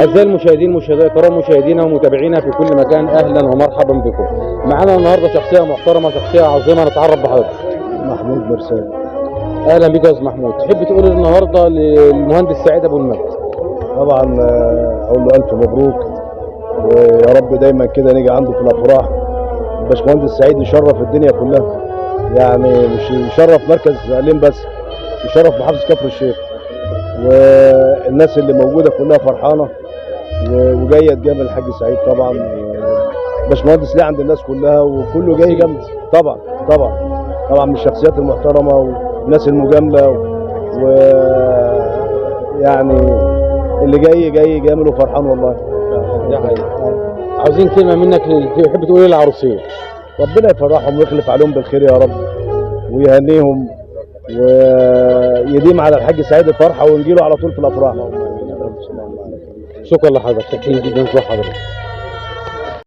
أعزائي المشاهدين كرام مشاهدينا ومتابعينا في كل مكان، أهلا ومرحبا بكم. معنا النهارده شخصية محترمة، شخصية عظيمة، نتعرف بحضرتك. محمود مرسال. أهلا بك يا أستاذ محمود. تحب تقول النهارده للمهندس سعيد أبو المجد؟ طبعا اقول له الف مبروك، ويا رب دايما كده نيجي عنده في الافراح. الباشمهندس سعيد يشرف الدنيا كلها، يعني مش يشرف مركز اقليم بس، يشرف محافظه كفر الشيخ، والناس اللي موجوده كلها فرحانه وجايه تجامل الحاج سعيد. طبعا باشمهندس ليه عند الناس كلها وكله جاي جنب. طبعا طبعا من الشخصيات المحترمه والناس المجامله ويعني اللي جاي جامل وفرحان والله. ده حقيقي. عاوزين كلمة منك تحب تقول للعروسين. ربنا يفرحهم ويخلف عليهم بالخير يا رب، ويهنيهم ويديم على الحاج سعيد الفرحه ونجيله على طول في الافراح. شكرا لحضرتك، شكرا جدا لحضرتك.